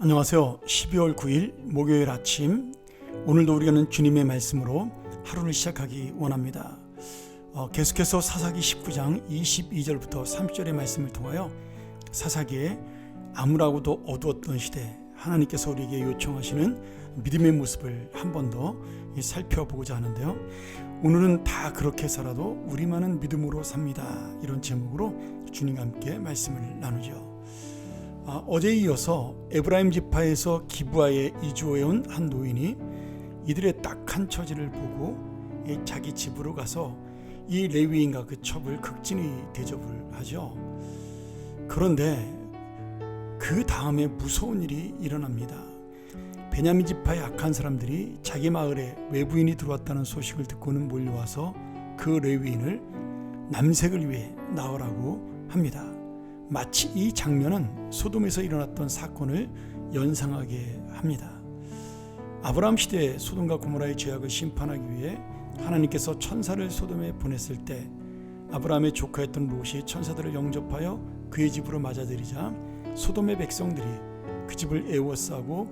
안녕하세요. 12월 9일 목요일 아침, 오늘도 우리는 주님의 말씀으로 하루를 시작하기 원합니다. 계속해서 사사기 19장 22절부터 30절의 말씀을 통하여 사사기에 암울하고도 어두웠던 시대, 하나님께서 우리에게 요청하시는 믿음의 모습을 한 번 더 살펴보고자 하는데요. 오늘은 다 그렇게 살아도 우리만은 믿음으로 삽니다, 이런 제목으로 주님과 함께 말씀을 나누죠. 어제에 이어서 에브라임 지파에서 기브아에 이주해온 한 노인이 이들의 딱한 처지를 보고 자기 집으로 가서 이 레위인과 그 첩을 극진히 대접을 하죠. 그런데 그 다음에 무서운 일이 일어납니다. 베냐민 지파의 악한 사람들이 자기 마을에 외부인이 들어왔다는 소식을 듣고는 몰려와서 그 레위인을 남색을 위해 나오라고 합니다. 마치 이 장면은 소돔에서 일어났던 사건을 연상하게 합니다. 아브라함 시대에 소돔과 고모라의 죄악을 심판하기 위해 하나님께서 천사를 소돔에 보냈을 때 아브라함의 조카였던 롯이 천사들을 영접하여 그의 집으로 맞아들이자 소돔의 백성들이 그 집을 애워싸고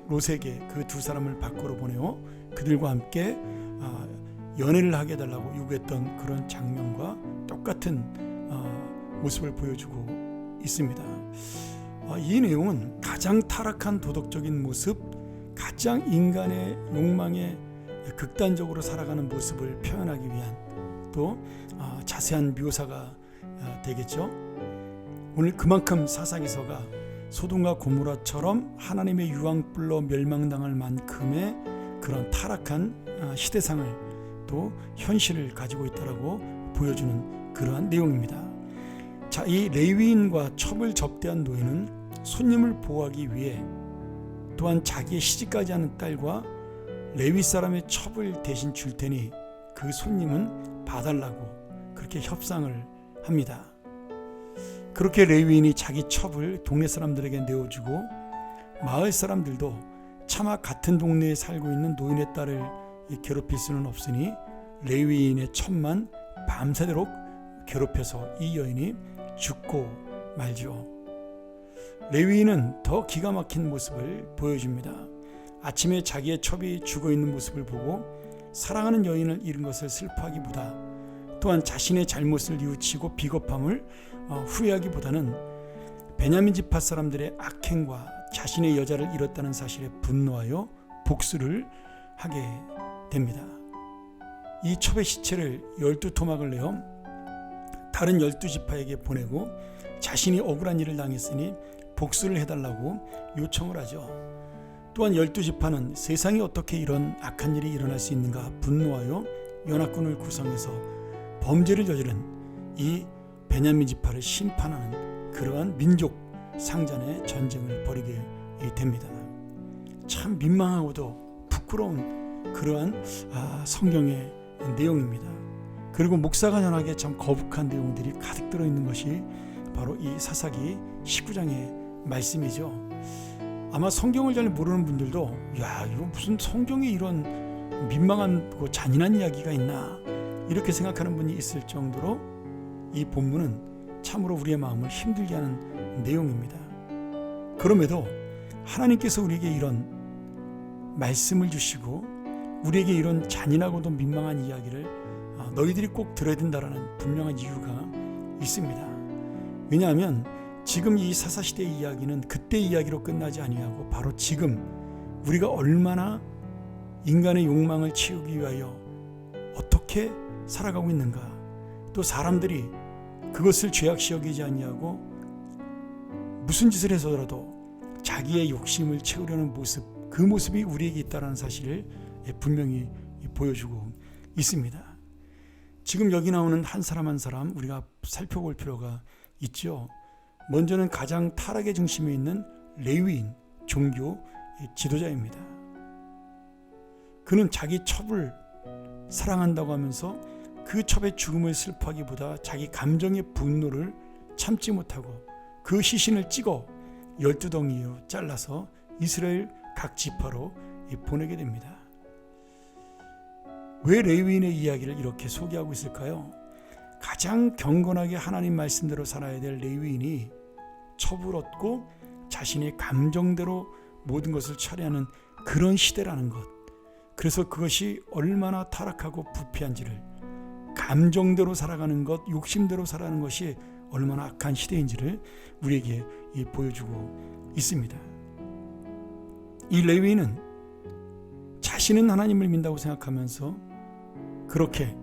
롯에게 그 두 사람을 밖으로 보내어 그들과 함께 연애를 하게 해달라고 요구했던 그런 장면과 똑같은 모습을 보여주고 있습니다. 이 내용은 가장 타락한 도덕적인 모습, 가장 인간의 욕망에 극단적으로 살아가는 모습을 표현하기 위한 또 자세한 묘사가 되겠죠. 오늘 그만큼 사사기서가 소돔과 고모라처럼 하나님의 유황불로 멸망당할 만큼의 그런 타락한 시대상을 또 현실을 가지고 있다라고 보여주는 그러한 내용입니다. 자, 이 레위인과 첩을 접대한 노인은 손님을 보호하기 위해 또한 자기의 시집가지 않은 딸과 레위 사람의 첩을 대신 줄 테니 그 손님은 봐달라고 그렇게 협상을 합니다. 그렇게 레위인이 자기 첩을 동네 사람들에게 내어주고 마을 사람들도 차마 같은 동네에 살고 있는 노인의 딸을 괴롭힐 수는 없으니 레위인의 첩만 밤새도록 괴롭혀서 이 여인이 죽고 말죠. 레위인은 더 기가 막힌 모습을 보여줍니다. 아침에 자기의 첩이 죽어있는 모습을 보고 사랑하는 여인을 잃은 것을 슬퍼하기보다 또한 자신의 잘못을 뉘우치고 비겁함을 후회하기보다는 베냐민 지파 사람들의 악행과 자신의 여자를 잃었다는 사실에 분노하여 복수를 하게 됩니다. 이 첩의 시체를 12토막을 내어 다른 12지파에게 보내고 자신이 억울한 일을 당했으니 복수를 해달라고 요청을 하죠. 또한 12지파는 세상에 어떻게 이런 악한 일이 일어날 수 있는가 분노하여 연합군을 구성해서 범죄를 저지른 이 베냐민 지파를 심판하는 그러한 민족 상잔의 전쟁을 벌이게 됩니다. 참 민망하고도 부끄러운 그러한 성경의 내용입니다. 그리고 목사가 전하기에 참 거북한 내용들이 가득 들어있는 것이 바로 이 사사기 19장의 말씀이죠. 아마 성경을 잘 모르는 분들도 이거 무슨 성경에 이런 민망한 잔인한 이야기가 있나 이렇게 생각하는 분이 있을 정도로 이 본문은 참으로 우리의 마음을 힘들게 하는 내용입니다. 그럼에도 하나님께서 우리에게 이런 말씀을 주시고 우리에게 이런 잔인하고도 민망한 이야기를 너희들이 꼭 들어야 된다라는 분명한 이유가 있습니다. 왜냐하면 지금 이 사사시대의 이야기는 그때 이야기로 끝나지 아니하고 바로 지금 우리가 얼마나 인간의 욕망을 채우기 위하여 어떻게 살아가고 있는가, 또 사람들이 그것을 죄악시 여기지 아니하고 무슨 짓을 해서라도 자기의 욕심을 채우려는 모습, 그 모습이 우리에게 있다는 사실을 분명히 보여주고 있습니다. 지금 여기 나오는 한 사람 한 사람 우리가 살펴볼 필요가 있죠. 먼저는 가장 타락의 중심에 있는 레위인, 종교 지도자입니다. 그는 자기 첩을 사랑한다고 하면서 그 첩의 죽음을 슬퍼하기보다 자기 감정의 분노를 참지 못하고 그 시신을 찍어 12덩이로 잘라서 이스라엘 각 지파로 보내게 됩니다. 왜 레위인의 이야기를 이렇게 소개하고 있을까요? 가장 경건하게 하나님 말씀대로 살아야 될 레위인이 첩을 얻고 자신의 감정대로 모든 것을 처리하는 그런 시대라는 것, 그래서 그것이 얼마나 타락하고 부패한지를, 감정대로 살아가는 것, 욕심대로 살아가는 것이 얼마나 악한 시대인지를 우리에게 보여주고 있습니다. 이 레위인은 자신은 하나님을 믿는다고 생각하면서 그렇게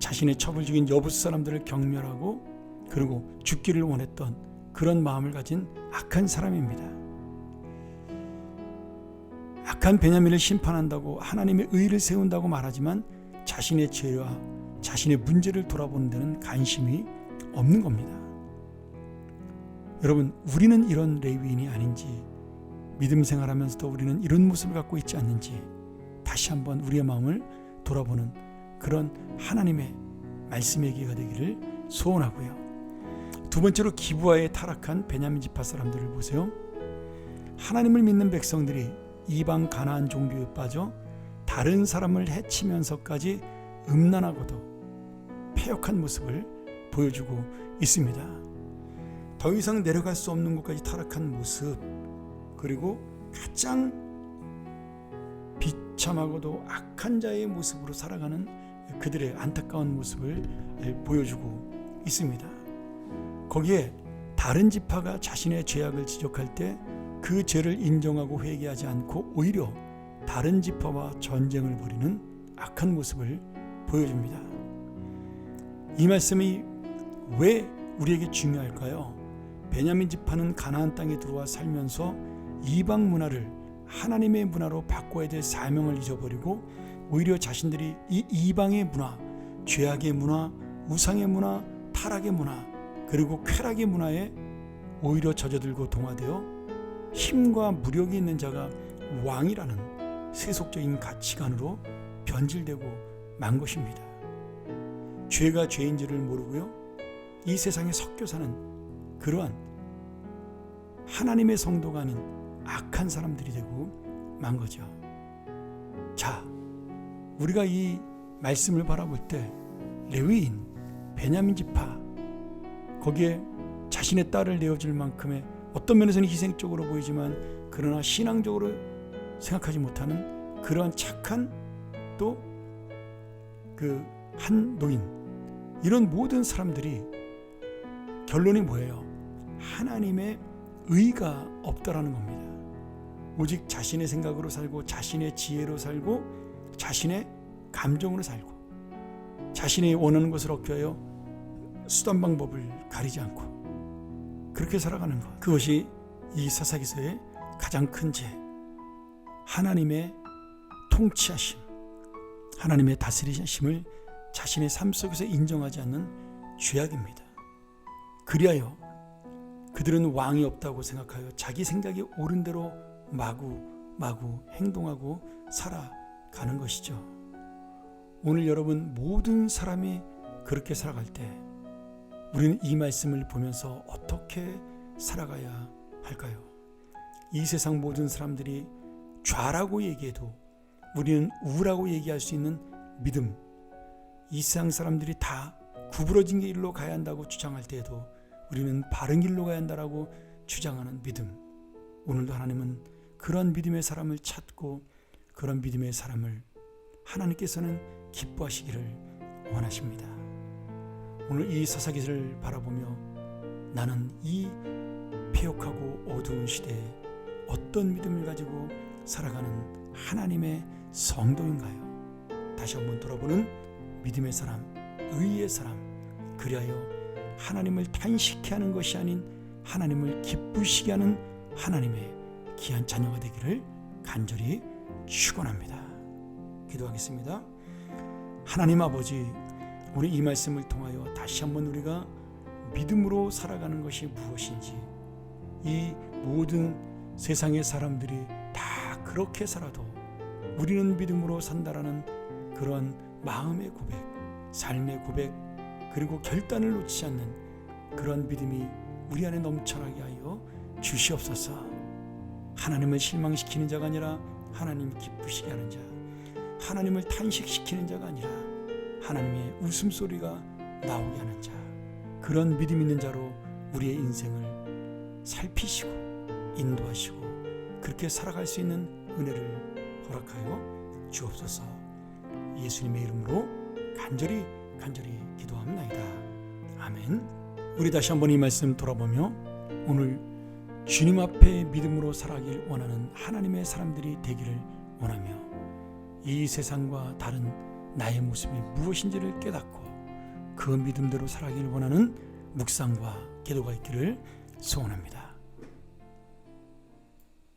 자신의 첩을 죽인 여부스 사람들을 경멸하고 그리고 죽기를 원했던 그런 마음을 가진 악한 사람입니다. 악한 베냐민을 심판한다고, 하나님의 의를 세운다고 말하지만 자신의 죄와 자신의 문제를 돌아보는 데는 관심이 없는 겁니다. 여러분, 우리는 이런 레위인이 아닌지, 믿음 생활하면서도 우리는 이런 모습을 갖고 있지 않는지 다시 한번 우리의 마음을 돌아보는 그런 하나님의 말씀의 기회가 되기를 소원하고요. 두 번째로 기브아에 타락한 베냐민 지파 사람들을 보세요. 하나님을 믿는 백성들이 이방 가나안 종교에 빠져 다른 사람을 해치면서까지 음란하고도 패역한 모습을 보여주고 있습니다. 더 이상 내려갈 수 없는 곳까지 타락한 모습, 그리고 가장 비참하고도 악한 자의 모습으로 살아가는 그들의 안타까운 모습을 보여주고 있습니다. 거기에 다른 지파가 자신의 죄악을 지적할 때 그 죄를 인정하고 회개하지 않고 오히려 다른 지파와 전쟁을 벌이는 악한 모습을 보여줍니다. 이 말씀이 왜 우리에게 중요할까요? 베냐민 지파는 가나안 땅에 들어와 살면서 이방 문화를 하나님의 문화로 바꿔야 될 사명을 잊어버리고 오히려 자신들이 이 이방의 문화, 죄악의 문화, 우상의 문화, 타락의 문화, 그리고 쾌락의 문화에 오히려 젖어들고 동화되어 힘과 무력이 있는 자가 왕이라는 세속적인 가치관으로 변질되고 만 것입니다. 죄가 죄인지를 모르고요, 이 세상에 섞여 사는 그러한 하나님의 성도가 아닌 악한 사람들이 되고 만 거죠. 자, 우리가 이 말씀을 바라볼 때 레위인, 베냐민 지파, 거기에 자신의 딸을 내어줄 만큼의 어떤 면에서는 희생적으로 보이지만 그러나 신앙적으로 생각하지 못하는 그러한 착한 또 그 한 노인, 이런 모든 사람들이 결론이 뭐예요? 하나님의 의가 없다라는 겁니다. 오직 자신의 생각으로 살고 자신의 지혜로 살고 자신의 감정으로 살고 자신이 원하는 것을 얻기 위하여 수단 방법을 가리지 않고 그렇게 살아가는 것, 그것이 이 사사기서의 가장 큰 죄, 하나님의 통치하심, 하나님의 다스리심을 자신의 삶 속에서 인정하지 않는 죄악입니다. 그리하여 그들은 왕이 없다고 생각하여 자기 생각이 옳은 대로 마구 행동하고 살아가는 것이죠. 오늘 여러분, 모든 사람이 그렇게 살아갈 때 우리는 이 말씀을 보면서 어떻게 살아가야 할까요? 이 세상 모든 사람들이 좌라고 얘기해도 우리는 우라고 얘기할 수 있는 믿음, 이 세상 사람들이 다 구부러진 길로 가야 한다고 주장할 때에도 우리는 바른 길로 가야 한다라고 주장하는 믿음, 오늘도 하나님은 그런 믿음의 사람을 찾고 그런 믿음의 사람을 하나님께서는 기뻐하시기를 원하십니다. 오늘 이 사사기를 바라보며 나는 이 패역하고 어두운 시대에 어떤 믿음을 가지고 살아가는 하나님의 성도인가요? 다시 한번 돌아보는 믿음의 사람, 의의 사람, 그리하여 하나님을 탄식케 하는 것이 아닌 하나님을 기쁘시게 하는 하나님의 귀한 자녀가 되기를 간절히 축원합니다. 기도하겠습니다. 하나님 아버지, 오늘 이 말씀을 통하여 다시 한번 우리가 믿음으로 살아가는 것이 무엇인지, 이 모든 세상의 사람들이 다 그렇게 살아도 우리는 믿음으로 산다라는 그런 마음의 고백, 삶의 고백, 그리고 결단을 놓치지 않는 그런 믿음이 우리 안에 넘쳐나게 하여 주시옵소서. 하나님을 실망시키는 자가 아니라 하나님 기쁘시게 하는 자, 하나님을 탄식시키는 자가 아니라 하나님의 웃음소리가 나오게 하는 자, 그런 믿음 있는 자로 우리의 인생을 살피시고 인도하시고 그렇게 살아갈 수 있는 은혜를 허락하여 주옵소서. 예수님의 이름으로 간절히 기도합나이다. 아멘. 우리 다시 한번 이 말씀 돌아보며 오늘 주님 앞에 믿음으로 살아가길 원하는 하나님의 사람들이 되기를 원하며 이 세상과 다른 나의 모습이 무엇인지를 깨닫고 그 믿음대로 살아가길 원하는 묵상과 기도가 있기를 소원합니다.